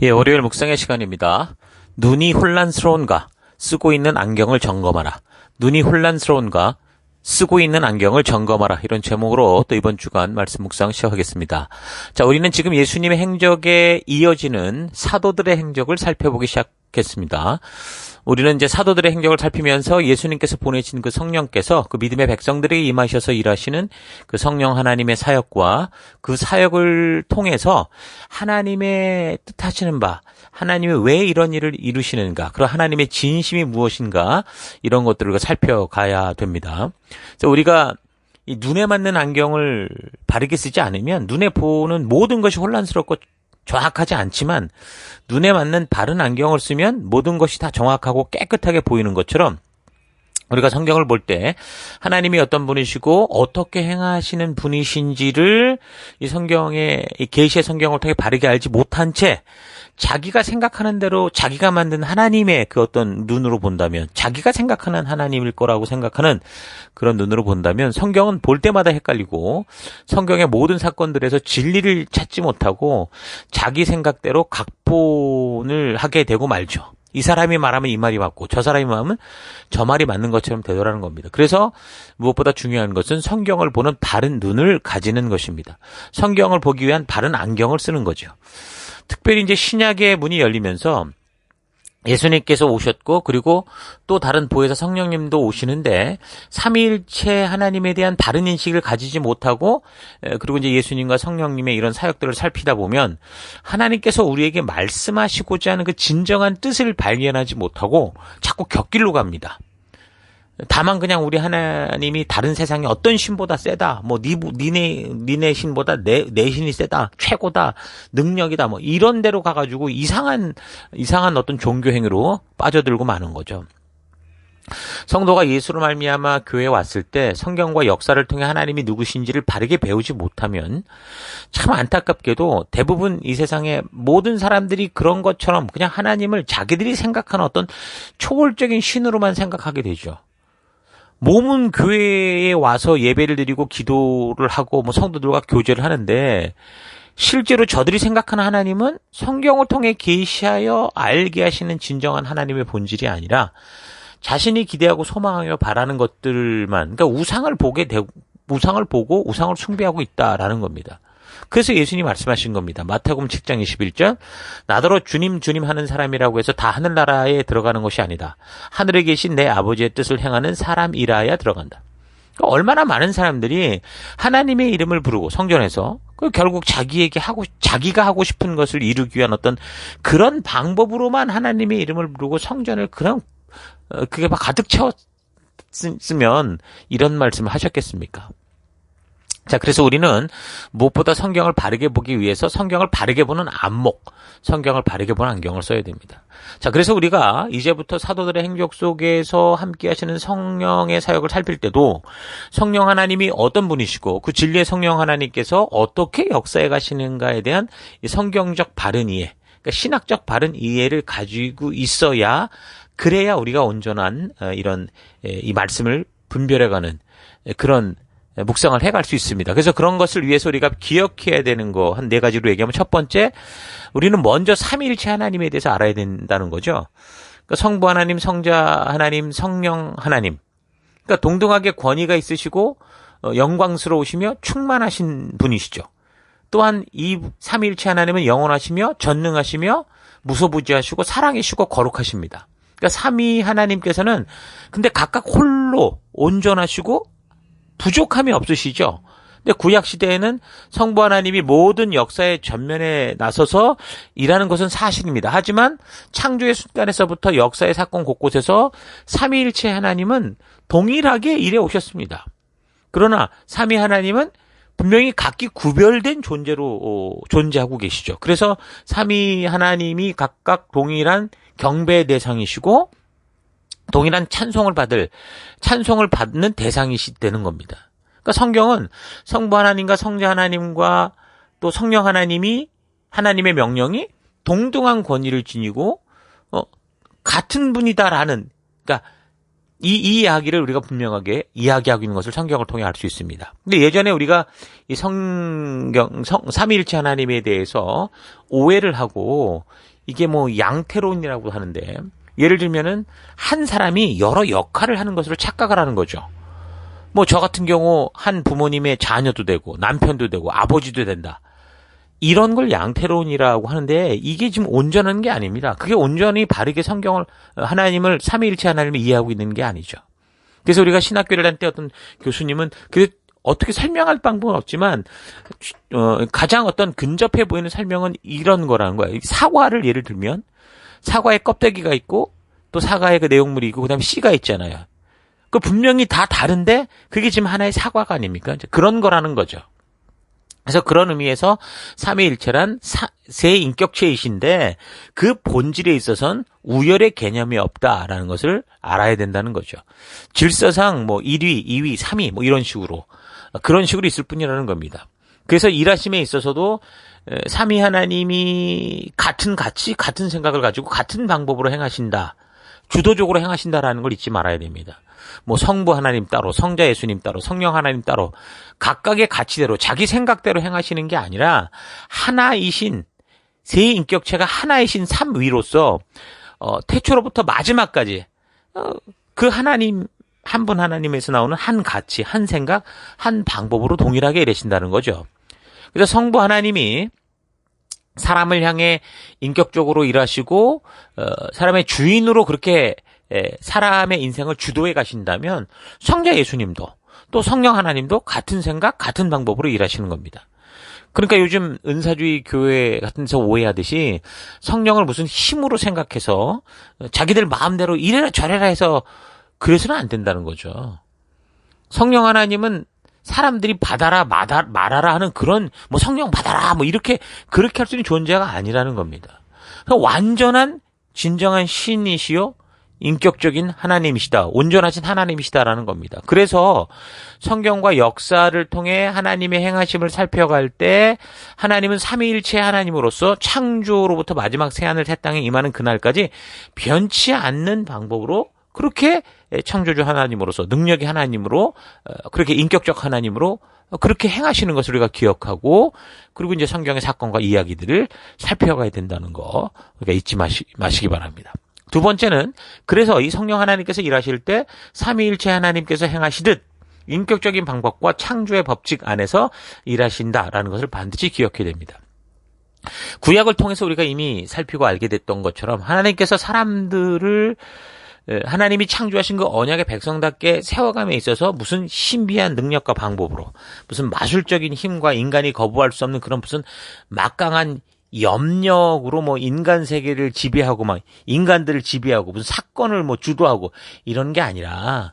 예, 월요일 묵상의 시간입니다. 눈이 혼란스러운가? 쓰고 있는 안경을 점검하라. 눈이 혼란스러운가? 쓰고 있는 안경을 점검하라. 이런 제목으로 또 이번 주간 말씀 묵상 시작하겠습니다. 자, 우리는 지금 예수님의 행적에 이어지는 사도들의 행적을 살펴보기 시작했습니다. 우리는 이제 사도들의 행적을 살피면서 예수님께서 보내신 그 성령께서 그 믿음의 백성들에게 임하셔서 일하시는 그 성령 하나님의 사역과 그 사역을 통해서 하나님의 뜻하시는 바, 하나님이 왜 이런 일을 이루시는가, 그런 하나님의 진심이 무엇인가, 이런 것들을 살펴가야 됩니다. 그래서 우리가 이 눈에 맞는 안경을 바르게 쓰지 않으면 눈에 보는 모든 것이 혼란스럽고 정확하지 않지만 눈에 맞는 바른 안경을 쓰면 모든 것이 다 정확하고 깨끗하게 보이는 것처럼 우리가 성경을 볼 때 하나님이 어떤 분이시고 어떻게 행하시는 분이신지를 이 성경의 이 계시의 성경을 통해 바르게 알지 못한 채 자기가 생각하는 대로 자기가 만든 하나님의 그 어떤 눈으로 본다면, 자기가 생각하는 하나님일 거라고 생각하는 그런 눈으로 본다면 성경은 볼 때마다 헷갈리고 성경의 모든 사건들에서 진리를 찾지 못하고 자기 생각대로 각본을 하게 되고 말죠. 이 사람이 말하면 이 말이 맞고 저 사람이 말하면 저 말이 맞는 것처럼 되더라는 겁니다. 그래서 무엇보다 중요한 것은 성경을 보는 바른 눈을 가지는 것입니다. 성경을 보기 위한 바른 안경을 쓰는 거죠. 특별히 이제 신약의 문이 열리면서 예수님께서 오셨고, 그리고 또 다른 보혜사 성령님도 오시는데 삼위일체 하나님에 대한 바른 인식을 가지지 못하고, 그리고 이제 예수님과 성령님의 이런 사역들을 살피다 보면 하나님께서 우리에게 말씀하시고자 하는 그 진정한 뜻을 발견하지 못하고 자꾸 곁길로 갑니다. 다만 그냥 우리 하나님이 다른 세상에 어떤 신보다 세다, 뭐 니네 신보다 내 신이 세다, 최고다, 능력이다, 뭐 이런 데로 가가지고 이상한 어떤 종교 행위로 빠져들고 마는 거죠. 성도가 예수로 말미암아 교회에 왔을 때 성경과 역사를 통해 하나님이 누구신지를 바르게 배우지 못하면 참 안타깝게도 대부분 이 세상의 모든 사람들이 그런 것처럼 그냥 하나님을 자기들이 생각하는 어떤 초월적인 신으로만 생각하게 되죠. 몸은 교회에 와서 예배를 드리고 기도를 하고 뭐 성도들과 교제를 하는데 실제로 저들이 생각하는 하나님은 성경을 통해 계시하여 알게 하시는 진정한 하나님의 본질이 아니라 자신이 기대하고 소망하며 바라는 것들만, 그러니까 우상을 보고 우상을 숭배하고 있다라는 겁니다. 그래서 예수님이 말씀하신 겁니다. 마태복음 7장 21절, 나더러 주님 주님 하는 사람이라고 해서 다 하늘나라에 들어가는 것이 아니다. 하늘에 계신 내 아버지의 뜻을 행하는 사람이라야 들어간다. 그러니까 얼마나 많은 사람들이 하나님의 이름을 부르고 성전에서 결국 자기가 하고 싶은 것을 이루기 위한 어떤 그런 방법으로만 하나님의 이름을 부르고 성전을 그냥 그게 막 가득 채웠으면 이런 말씀을 하셨겠습니까? 자, 그래서 우리는 무엇보다 성경을 바르게 보기 위해서 성경을 바르게 보는 안목, 성경을 바르게 보는 안경을 써야 됩니다. 자, 그래서 우리가 이제부터 사도들의 행적 속에서 함께 하시는 성령의 사역을 살필 때도 성령 하나님이 어떤 분이시고 그 진리의 성령 하나님께서 어떻게 역사해 가시는가에 대한 이 성경적 바른 이해, 그러니까 신학적 바른 이해를 가지고 있어야, 그래야 우리가 온전한 이 말씀을 분별해가는 그런 묵상을 해갈 수 있습니다. 그래서 그런 것을 위해서 우리가 기억해야 되는 거 한 4가지로 얘기하면, 첫 번째, 우리는 먼저 삼위일체 하나님에 대해서 알아야 된다는 거죠. 그러니까 성부 하나님, 성자 하나님, 성령 하나님. 그러니까 동등하게 권위가 있으시고 영광스러우시며 충만하신 분이시죠. 또한 이 삼위일체 하나님은 영원하시며 전능하시며 무소부지하시고 사랑이시고 거룩하십니다. 그러니까 삼위 하나님께서는 근데 각각 홀로 온전하시고 부족함이 없으시죠. 근데 구약 시대에는 성부 하나님이 모든 역사의 전면에 나서서 일하는 것은 사실입니다. 하지만 창조의 순간에서부터 역사의 사건 곳곳에서 삼위일체 하나님은 동일하게 일해 오셨습니다. 그러나 삼위 하나님은 분명히 각기 구별된 존재로 존재하고 계시죠. 그래서 삼위 하나님이 각각 동일한 경배의 대상이시고 동일한 찬송을 받는 대상이시되는 겁니다. 그러니까 성경은 성부 하나님과 성자 하나님과 또 성령 하나님이, 하나님의 명령이 동등한 권위를 지니고 같은 분이다라는, 그러니까 이 이야기를 우리가 분명하게 이야기하고 있는 것을 성경을 통해 알 수 있습니다. 근데 예전에 우리가 이 삼위일체 하나님에 대해서 오해를 하고 이게 뭐 양태론이라고 하는데, 예를 들면은 한 사람이 여러 역할을 하는 것으로 착각을 하는 거죠. 뭐 저 같은 경우 한 부모님의 자녀도 되고 남편도 되고 아버지도 된다. 이런 걸 양태론이라고 하는데 이게 지금 온전한 게 아닙니다. 그게 온전히 바르게 하나님을 삼위일체 하나님을 이해하고 있는 게 아니죠. 그래서 우리가 신학교를 다닐 때 어떤 교수님은 어떻게 설명할 방법은 없지만 가장 어떤 근접해 보이는 설명은 이런 거라는 거예요. 사과를 예를 들면 사과의 껍데기가 있고 또 사과의 그 내용물이 있고 그다음에 씨가 있잖아요. 그 분명히 다 다른데 그게 지금 하나의 사과가 아닙니까? 그런 거라는 거죠. 그래서 그런 의미에서 삼위일체란 세 인격체이신데 그 본질에 있어서는 우열의 개념이 없다라는 것을 알아야 된다는 거죠. 질서상 뭐 1위, 2위, 3위 뭐 이런 식으로 그런 식으로 있을 뿐이라는 겁니다. 그래서 일하심에 있어서도 삼위 하나님이 같은 가치, 같은 생각을 가지고 같은 방법으로 행하신다. 주도적으로 행하신다라는 걸 잊지 말아야 됩니다. 뭐 성부 하나님 따로, 성자 예수님 따로, 성령 하나님 따로 각각의 가치대로 자기 생각대로 행하시는 게 아니라 하나이신 세 인격체가 하나이신 삼위로서 태초로부터 마지막까지 그 하나님 한 분 하나님에서 나오는 한 가치, 한 생각, 한 방법으로 동일하게 일하신다는 거죠. 그래서 성부 하나님이 사람을 향해 인격적으로 일하시고 사람의 주인으로 그렇게 사람의 인생을 주도해 가신다면 성자 예수님도 또 성령 하나님도 같은 생각, 같은 방법으로 일하시는 겁니다. 그러니까 요즘 은사주의 교회 같은 데서 오해하듯이 성령을 무슨 힘으로 생각해서 자기들 마음대로 이래라 저래라 해서 그래서는 안 된다는 거죠. 성령 하나님은 사람들이 받아라 말아라 하는 그런 뭐 성령 받아라 뭐 그렇게 할 수 있는 존재가 아니라는 겁니다. 그러니까 완전한 진정한 신이시요 인격적인 하나님이시다. 온전하신 하나님이시다라는 겁니다. 그래서 성경과 역사를 통해 하나님의 행하심을 살펴갈 때 하나님은 삼위일체 하나님으로서 창조로부터 마지막 새하늘 새 땅에 임하는 그날까지 변치 않는 방법으로 그렇게 창조주 하나님으로서 능력의 하나님으로 그렇게 인격적 하나님으로 그렇게 행하시는 것을 우리가 기억하고 그리고 이제 성경의 사건과 이야기들을 살펴가야 된다는 거 그러니까 잊지 마시기 바랍니다. 두 번째는 그래서 이 성령 하나님께서 일하실 때 삼위일체 하나님께서 행하시듯 인격적인 방법과 창조의 법칙 안에서 일하신다라는 것을 반드시 기억해야 됩니다. 구약을 통해서 우리가 이미 살피고 알게 됐던 것처럼 하나님께서 사람들을 하나님이 창조하신 그 언약의 백성답게 세워감에 있어서 무슨 신비한 능력과 방법으로 무슨 마술적인 힘과 인간이 거부할 수 없는 그런 무슨 막강한 염력으로 뭐 인간 세계를 지배하고 막 인간들을 지배하고 무슨 사건을 뭐 주도하고 이런 게 아니라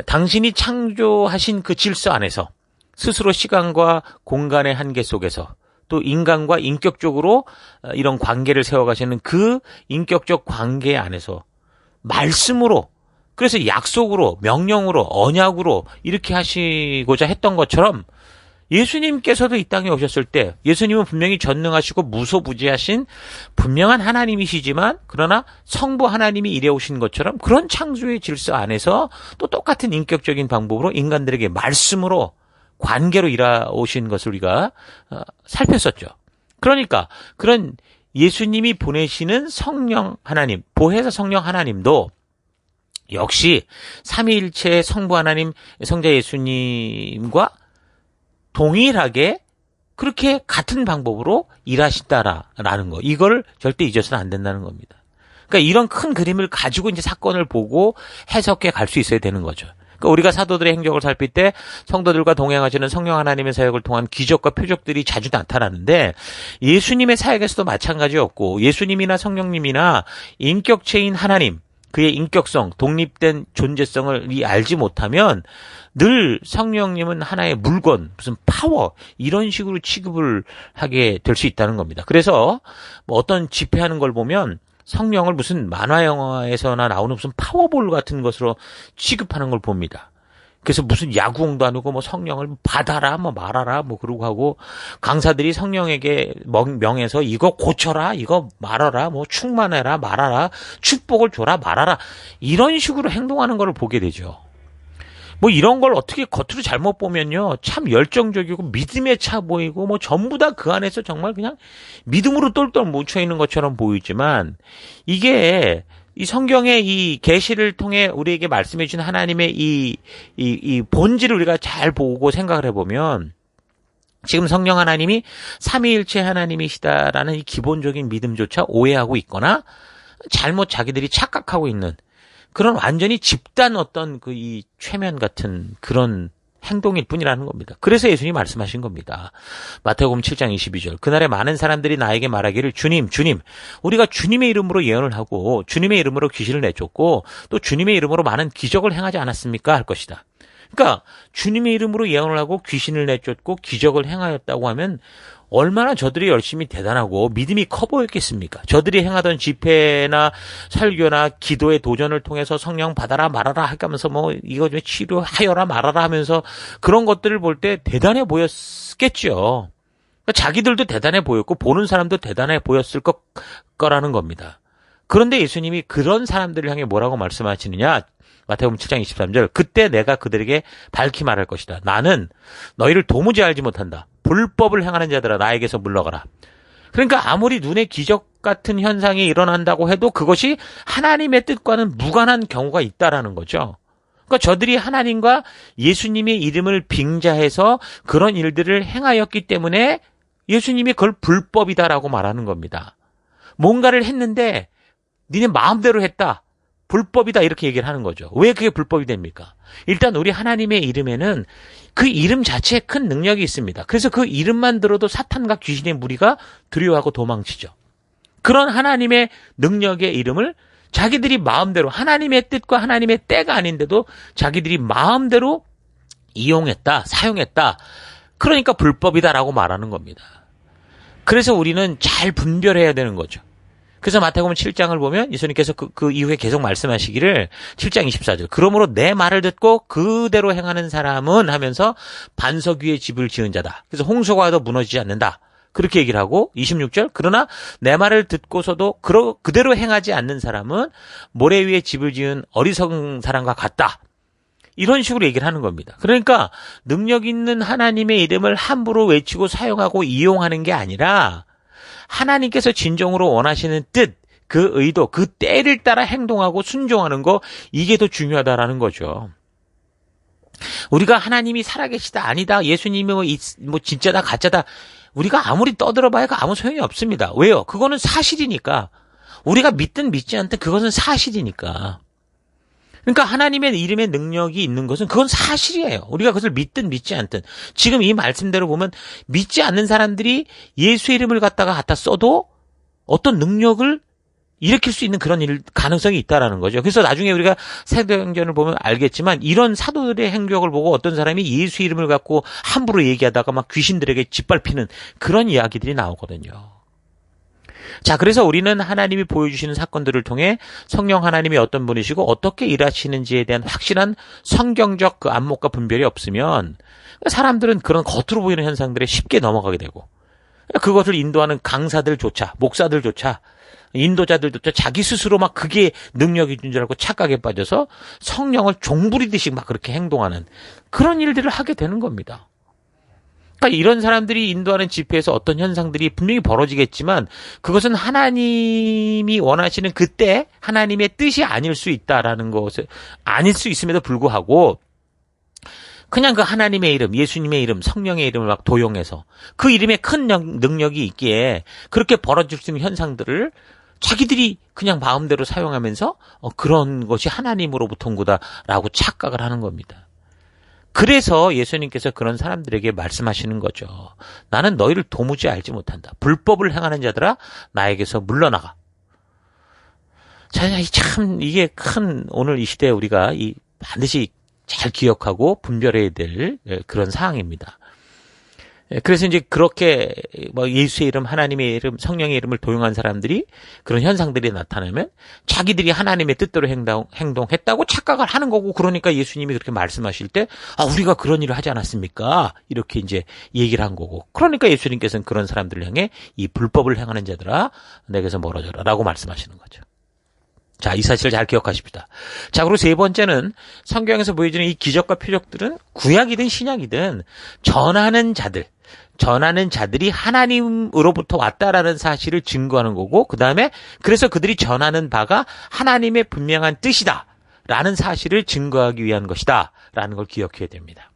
당신이 창조하신 그 질서 안에서 스스로 시간과 공간의 한계 속에서 또 인간과 인격적으로 이런 관계를 세워가시는 그 인격적 관계 안에서 말씀으로 그래서 약속으로 명령으로 언약으로 이렇게 하시고자 했던 것처럼 예수님께서도 이 땅에 오셨을 때 예수님은 분명히 전능하시고 무소부지하신 분명한 하나님이시지만 그러나 성부 하나님이 일해 오신 것처럼 그런 창조의 질서 안에서 또 똑같은 인격적인 방법으로 인간들에게 말씀으로 관계로 일하오신 것을 우리가 살폈었죠. 그러니까 그런 예수님이 보내시는 성령 하나님, 보혜사 성령 하나님도 역시 삼위일체의 성부 하나님, 성자 예수님과 동일하게 그렇게 같은 방법으로 일하신다라는 거. 이걸 절대 잊어서는 안 된다는 겁니다. 그러니까 이런 큰 그림을 가지고 이제 사건을 보고 해석해 갈 수 있어야 되는 거죠. 그러니까 우리가 사도들의 행적을 살필 때 성도들과 동행하시는 성령 하나님의 사역을 통한 기적과 표적들이 자주 나타나는데 예수님의 사역에서도 마찬가지였고 예수님이나 성령님이나 인격체인 하나님, 그의 인격성, 독립된 존재성을 알지 못하면 늘 성령님은 하나의 물건, 무슨 파워 이런 식으로 취급을 하게 될 수 있다는 겁니다. 그래서 뭐 어떤 집회하는 걸 보면 성령을 무슨 만화 영화에서나 나오는 무슨 파워볼 같은 것으로 취급하는 걸 봅니다. 그래서 무슨 야구공도 아니고 뭐 성령을 받아라 뭐 말아라 뭐 그러고 하고 강사들이 성령에게 명해서 이거 고쳐라 이거 말아라 뭐 충만해라 말아라 축복을 줘라 말아라 이런 식으로 행동하는 걸 보게 되죠. 뭐 이런 걸 어떻게 겉으로 잘못 보면요 참 열정적이고 믿음에 차 보이고 뭐 전부 다 그 안에서 정말 그냥 믿음으로 똘똘 뭉쳐 있는 것처럼 보이지만 이게 이 성경의 이 계시를 통해 우리에게 말씀해 주신 하나님의 이 본질을 우리가 잘 보고 생각을 해보면 지금 성령 하나님이 삼위일체 하나님이시다라는 이 기본적인 믿음조차 오해하고 있거나 잘못 자기들이 착각하고 있는 그런 완전히 집단 어떤 그 이 최면 같은 그런 행동일 뿐이라는 겁니다. 그래서 예수님이 말씀하신 겁니다. 마태복음 7장 22절. 그날에 많은 사람들이 나에게 말하기를 주님, 주님, 우리가 주님의 이름으로 예언을 하고 주님의 이름으로 귀신을 내쫓고 또 주님의 이름으로 많은 기적을 행하지 않았습니까? 할 것이다. 그러니까 주님의 이름으로 예언을 하고 귀신을 내쫓고 기적을 행하였다고 하면 얼마나 저들이 열심히 대단하고 믿음이 커 보였겠습니까? 저들이 행하던 집회나 설교나 기도의 도전을 통해서 성령 받아라 말아라 하면서 뭐 이거 좀 치료하여라 말아라 하면서 그런 것들을 볼 때 대단해 보였겠죠. 그러니까 자기들도 대단해 보였고 보는 사람도 대단해 보였을 거라는 겁니다. 그런데 예수님이 그런 사람들을 향해 뭐라고 말씀하시느냐? 마태복음 7장 23절. 그때 내가 그들에게 밝히 말할 것이다. 나는 너희를 도무지 알지 못한다. 불법을 행하는 자들아 나에게서 물러가라. 그러니까 아무리 눈에 기적 같은 현상이 일어난다고 해도 그것이 하나님의 뜻과는 무관한 경우가 있다라는 거죠. 그러니까 저들이 하나님과 예수님의 이름을 빙자해서 그런 일들을 행하였기 때문에 예수님이 그걸 불법이다라고 말하는 겁니다. 뭔가를 했는데 니네 마음대로 했다. 불법이다 이렇게 얘기를 하는 거죠. 왜 그게 불법이 됩니까? 일단 우리 하나님의 이름에는 그 이름 자체에 큰 능력이 있습니다. 그래서 그 이름만 들어도 사탄과 귀신의 무리가 두려워하고 도망치죠. 그런 하나님의 능력의 이름을 자기들이 마음대로 하나님의 뜻과 하나님의 때가 아닌데도 자기들이 마음대로 이용했다, 사용했다. 그러니까 불법이다라고 말하는 겁니다. 그래서 우리는 잘 분별해야 되는 거죠. 그래서 마태복음 7장을 보면 예수님께서 그 이후에 계속 말씀하시기를 7장 24절. 그러므로 내 말을 듣고 그대로 행하는 사람은 하면서 반석 위에 집을 지은 자다. 그래서 홍수가 와도 무너지지 않는다. 그렇게 얘기를 하고 26절. 그러나 내 말을 듣고서도 그대로 행하지 않는 사람은 모래 위에 집을 지은 어리석은 사람과 같다. 이런 식으로 얘기를 하는 겁니다. 그러니까 능력 있는 하나님의 이름을 함부로 외치고 사용하고 이용하는 게 아니라 하나님께서 진정으로 원하시는 뜻, 그 의도, 그 때를 따라 행동하고 순종하는 거 이게 더 중요하다라는 거죠. 우리가 하나님이 살아계시다 아니다 예수님이 뭐 진짜다 가짜다 우리가 아무리 떠들어봐야 아무 소용이 없습니다. 왜요? 그거는 사실이니까. 우리가 믿든 믿지 않든 그것은 사실이니까. 그러니까 하나님의 이름의 능력이 있는 것은 그건 사실이에요. 우리가 그것을 믿든 믿지 않든. 지금 이 말씀대로 보면 믿지 않는 사람들이 예수의 이름을 갖다 써도 어떤 능력을 일으킬 수 있는 그런 가능성이 있다라는 거죠. 그래서 나중에 우리가 사도행전을 보면 알겠지만 이런 사도들의 행적을 보고 어떤 사람이 예수 이름을 갖고 함부로 얘기하다가 막 귀신들에게 짓밟히는 그런 이야기들이 나오거든요. 자, 그래서 우리는 하나님이 보여주시는 사건들을 통해 성령 하나님이 어떤 분이시고 어떻게 일하시는지에 대한 확실한 성경적 그 안목과 분별이 없으면 사람들은 그런 겉으로 보이는 현상들에 쉽게 넘어가게 되고 그것을 인도하는 강사들조차, 목사들조차, 인도자들조차 자기 스스로 막 그게 능력이 있는 줄 알고 착각에 빠져서 성령을 종부리듯이 막 그렇게 행동하는 그런 일들을 하게 되는 겁니다. 그러니까 이런 사람들이 인도하는 집회에서 어떤 현상들이 분명히 벌어지겠지만 그것은 하나님이 원하시는 그때 하나님의 뜻이 아닐 수 있다라는 것을 아닐 수 있음에도 불구하고 그냥 그 하나님의 이름, 예수님의 이름, 성령의 이름을 막 도용해서 그 이름에 큰 능력이 있기에 그렇게 벌어질 수 있는 현상들을 자기들이 그냥 마음대로 사용하면서 그런 것이 하나님으로부터 온 거다라고 착각을 하는 겁니다. 그래서 예수님께서 그런 사람들에게 말씀하시는 거죠. 나는 너희를 도무지 알지 못한다. 불법을 행하는 자들아 나에게서 물러나가. 자, 참 이게 큰 오늘 이 시대에 우리가 반드시 잘 기억하고 분별해야 될 그런 사항입니다. 그래서 이제 그렇게 뭐 예수의 이름, 하나님의 이름, 성령의 이름을 도용한 사람들이 그런 현상들이 나타나면 자기들이 하나님의 뜻대로 행동했다고 착각을 하는 거고, 그러니까 예수님이 그렇게 말씀하실 때 우리가 그런 일을 하지 않았습니까? 이렇게 이제 얘기를 한 거고, 그러니까 예수님께서는 그런 사람들을 향해 이 불법을 행하는 자들아 내게서 멀어져라 라고 말씀하시는 거죠. 자, 이 사실을 잘 기억하십시다. 자, 그리고 세 번째는 성경에서 보여주는 이 기적과 표적들은 구약이든 신약이든 전하는 자들이 하나님으로부터 왔다라는 사실을 증거하는 거고, 그 다음에 그래서 그들이 전하는 바가 하나님의 분명한 뜻이다라는 사실을 증거하기 위한 것이다라는 걸 기억해야 됩니다.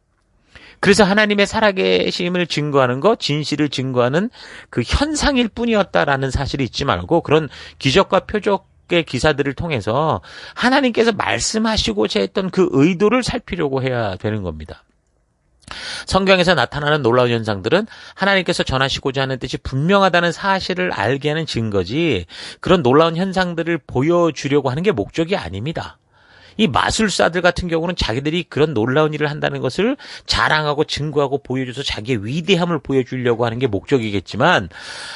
그래서 하나님의 살아계심을 증거하는 것, 진실을 증거하는 그 현상일 뿐이었다라는 사실을 잊지 말고, 그런 기적과 표적의 기사들을 통해서 하나님께서 말씀하시고자 했던 그 의도를 살피려고 해야 되는 겁니다. 성경에서 나타나는 놀라운 현상들은 하나님께서 전하시고자 하는 뜻이 분명하다는 사실을 알게 하는 증거지, 그런 놀라운 현상들을 보여주려고 하는 게 목적이 아닙니다. 이 마술사들 같은 경우는 자기들이 그런 놀라운 일을 한다는 것을 자랑하고 증거하고 보여줘서 자기의 위대함을 보여주려고 하는 게 목적이겠지만,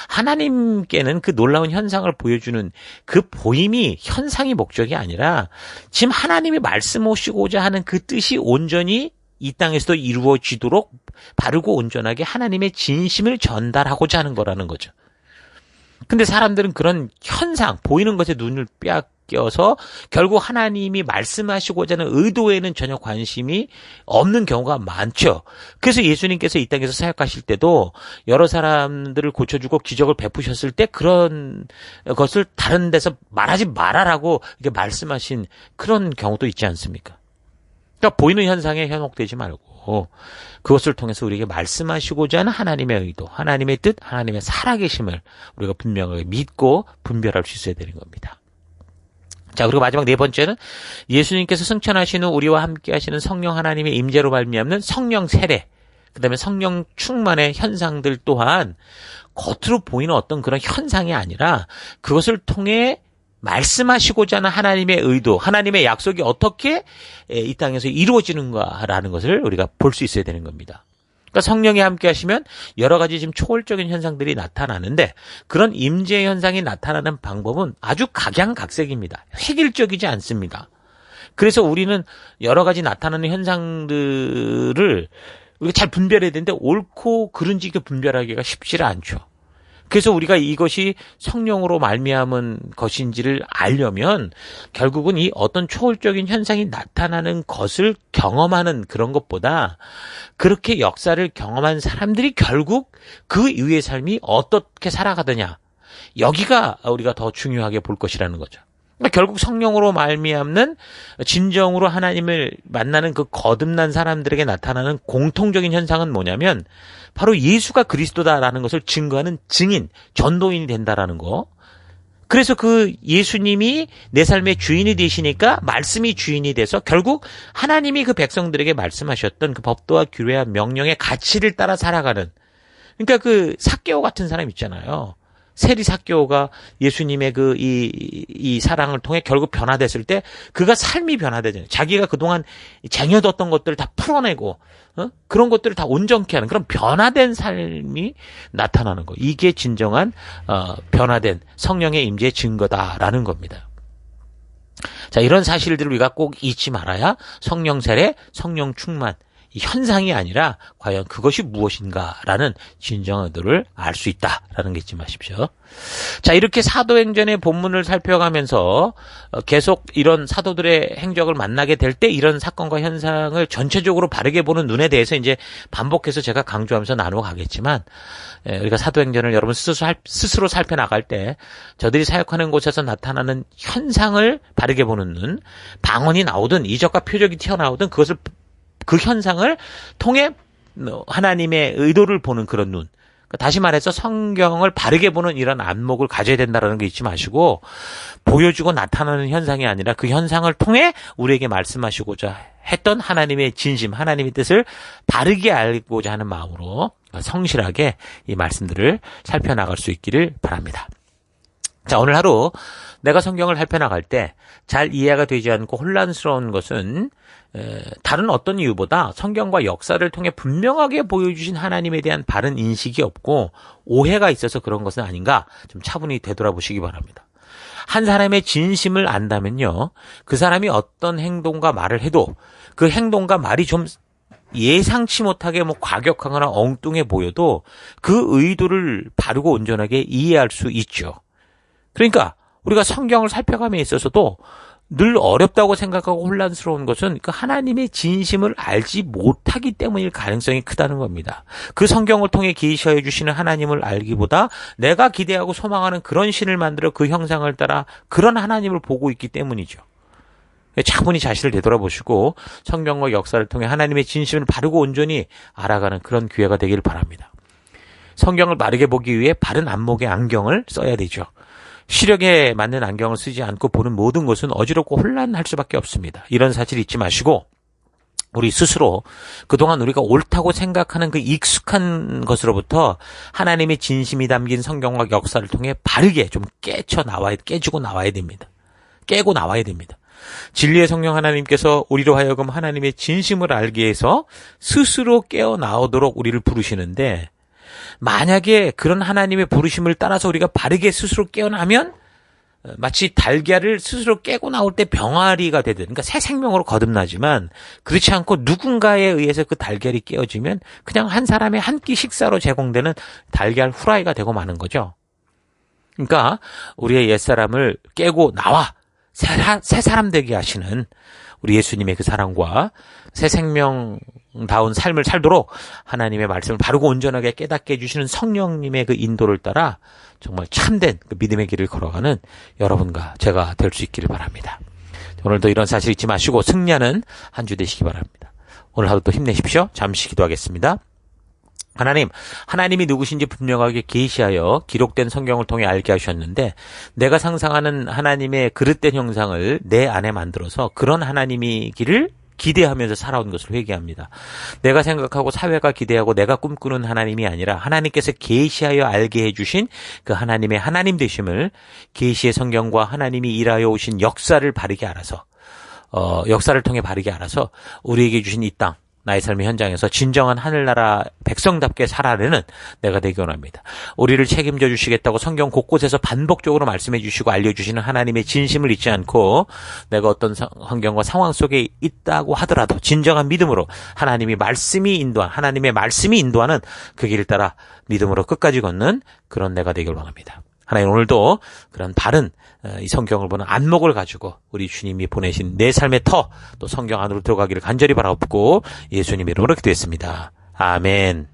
하나님께는 그 놀라운 현상을 보여주는 그 보임이 현상이 목적이 아니라 지금 하나님이 말씀하시고자 하는 그 뜻이 온전히 이 땅에서도 이루어지도록 바르고 온전하게 하나님의 진심을 전달하고자 하는 거라는 거죠. 근데 사람들은 그런 현상, 보이는 것에 눈을 빼앗겨서 결국 하나님이 말씀하시고자 하는 의도에는 전혀 관심이 없는 경우가 많죠. 그래서 예수님께서 이 땅에서 사역하실 때도 여러 사람들을 고쳐주고 기적을 베푸셨을 때 그런 것을 다른 데서 말하지 말아라고 이렇게 말씀하신 그런 경우도 있지 않습니까? 그러니까 보이는 현상에 현혹되지 말고 그것을 통해서 우리에게 말씀하시고자 하는 하나님의 의도, 하나님의 뜻, 하나님의 살아계심을 우리가 분명하게 믿고 분별할 수 있어야 되는 겁니다. 자, 그리고 마지막 네 번째는 예수님께서 승천하신 후 우리와 함께 하시는 성령 하나님의 임재로 말미암는 성령 세례, 그 다음에 성령 충만의 현상들 또한 겉으로 보이는 어떤 그런 현상이 아니라 그것을 통해 말씀하시고자 하는 하나님의 의도, 하나님의 약속이 어떻게 이 땅에서 이루어지는가라는 것을 우리가 볼 수 있어야 되는 겁니다. 그러니까 성령이 함께 하시면 여러 가지 지금 초월적인 현상들이 나타나는데, 그런 임재 현상이 나타나는 방법은 아주 각양각색입니다. 획일적이지 않습니다. 그래서 우리는 여러 가지 나타나는 현상들을 우리가 잘 분별해야 되는데 옳고 그른지 분별하기가 쉽지가 않죠. 그래서 우리가 이것이 성령으로 말미암은 것인지를 알려면 결국은 이 어떤 초월적인 현상이 나타나는 것을 경험하는 그런 것보다 그렇게 역사를 경험한 사람들이 결국 그 이후의 삶이 어떻게 살아가느냐, 여기가 우리가 더 중요하게 볼 것이라는 거죠. 그러니까 결국 성령으로 말미암는 진정으로 하나님을 만나는 그 거듭난 사람들에게 나타나는 공통적인 현상은 뭐냐면 바로 예수가 그리스도다라는 것을 증거하는 증인, 전도인이 된다라는 거. 그래서 그 예수님이 내 삶의 주인이 되시니까 말씀이 주인이 돼서 결국 하나님이 그 백성들에게 말씀하셨던 그 법도와 규례와 명령의 가치를 따라 살아가는, 그러니까 그 삭개오 같은 사람 있잖아요. 세리 삭개오가 예수님의 이 사랑을 통해 결국 변화됐을 때 그가 삶이 변화되잖아요. 자기가 그동안 쟁여뒀던 것들을 다 풀어내고 그런 것들을 다 온전케 하는 그런 변화된 삶이 나타나는 거. 이게 진정한 변화된 성령의 임재의 증거다라는 겁니다. 자, 이런 사실들을 우리가 꼭 잊지 말아야 성령 세례, 성령 충만, 이 현상이 아니라 과연 그것이 무엇인가라는 진정한 의도를 알 수 있다라는 게 잊지 마십시오. 자, 이렇게 사도행전의 본문을 살펴가면서 계속 이런 사도들의 행적을 만나게 될 때 이런 사건과 현상을 전체적으로 바르게 보는 눈에 대해서 이제 반복해서 제가 강조하면서 나누어 가겠지만, 우리가 사도행전을 여러분 스스로 살펴나갈 때 저들이 사역하는 곳에서 나타나는 현상을 바르게 보는 눈, 방언이 나오든 이적과 표적이 튀어나오든 그 현상을 통해 하나님의 의도를 보는 그런 눈. 다시 말해서 성경을 바르게 보는 이런 안목을 가져야 된다는 거 잊지 마시고, 보여주고 나타나는 현상이 아니라 그 현상을 통해 우리에게 말씀하시고자 했던 하나님의 진심, 하나님의 뜻을 바르게 알고자 하는 마음으로 성실하게 이 말씀들을 살펴나갈 수 있기를 바랍니다. 자, 오늘 하루 내가 성경을 살펴나갈 때 잘 이해가 되지 않고 혼란스러운 것은 다른 어떤 이유보다 성경과 역사를 통해 분명하게 보여주신 하나님에 대한 바른 인식이 없고 오해가 있어서 그런 것은 아닌가 좀 차분히 되돌아보시기 바랍니다. 한 사람의 진심을 안다면요, 그 사람이 어떤 행동과 말을 해도 그 행동과 말이 좀 예상치 못하게 과격하거나 엉뚱해 보여도 그 의도를 바르고 온전하게 이해할 수 있죠. 그러니까 우리가 성경을 살펴감에 있어서도 늘 어렵다고 생각하고 혼란스러운 것은 그 하나님의 진심을 알지 못하기 때문일 가능성이 크다는 겁니다. 그 성경을 통해 계시하여 주시는 하나님을 알기보다 내가 기대하고 소망하는 그런 신을 만들어 그 형상을 따라 그런 하나님을 보고 있기 때문이죠. 차분히 자신을 되돌아보시고 성경과 역사를 통해 하나님의 진심을 바르고 온전히 알아가는 그런 기회가 되길 바랍니다. 성경을 바르게 보기 위해 바른 안목의 안경을 써야 되죠. 시력에 맞는 안경을 쓰지 않고 보는 모든 것은 어지럽고 혼란할 수밖에 없습니다. 이런 사실 잊지 마시고 우리 스스로 그동안 우리가 옳다고 생각하는 그 익숙한 것으로부터 하나님의 진심이 담긴 성경과 역사를 통해 바르게 좀 깨지고 나와야 됩니다. 깨고 나와야 됩니다. 진리의 성령 하나님께서 우리로 하여금 하나님의 진심을 알게 해서 스스로 깨어나오도록 우리를 부르시는데, 만약에 그런 하나님의 부르심을 따라서 우리가 바르게 스스로 깨어나면 마치 달걀을 스스로 깨고 나올 때 병아리가 되듯, 그러니까 새 생명으로 거듭나지만, 그렇지 않고 누군가에 의해서 그 달걀이 깨어지면 그냥 한 사람의 한 끼 식사로 제공되는 달걀 후라이가 되고 마는 거죠. 그러니까 우리의 옛사람을 깨고 나와 새 사람 되게 하시는 우리 예수님의 그 사랑과 새 생명다운 삶을 살도록 하나님의 말씀을 바르고 온전하게 깨닫게 해주시는 성령님의 그 인도를 따라 정말 참된 그 믿음의 길을 걸어가는 여러분과 제가 될 수 있기를 바랍니다. 오늘도 이런 사실 잊지 마시고 승리하는 한 주 되시기 바랍니다. 오늘 하루도 힘내십시오. 잠시 기도하겠습니다. 하나님이 누구신지 분명하게 계시하여 기록된 성경을 통해 알게 하셨는데, 내가 상상하는 하나님의 그릇된 형상을 내 안에 만들어서 그런 하나님이기를 기대하면서 살아온 것을 회개합니다. 내가 생각하고 사회가 기대하고 내가 꿈꾸는 하나님이 아니라 하나님께서 계시하여 알게 해주신 그 하나님의 하나님 되심을, 계시의 성경과 하나님이 일하여 오신 역사를 바르게 알아서, 역사를 통해 바르게 알아서 우리에게 주신 이 땅, 나의 삶의 현장에서 진정한 하늘나라 백성답게 살아내는 내가 되기 원합니다. 우리를 책임져 주시겠다고 성경 곳곳에서 반복적으로 말씀해 주시고 알려주시는 하나님의 진심을 잊지 않고, 내가 어떤 환경과 상황 속에 있다고 하더라도 진정한 믿음으로 하나님의 말씀이 인도하는 그 길을 따라 믿음으로 끝까지 걷는 그런 내가 되길 원합니다. 하나님, 오늘도 그런 바른 이 성경을 보는 안목을 가지고 우리 주님이 보내신 내 삶의 터, 또 성경 안으로 들어가기를 간절히 바라옵고 예수님 이름으로 기도했습니다. 아멘.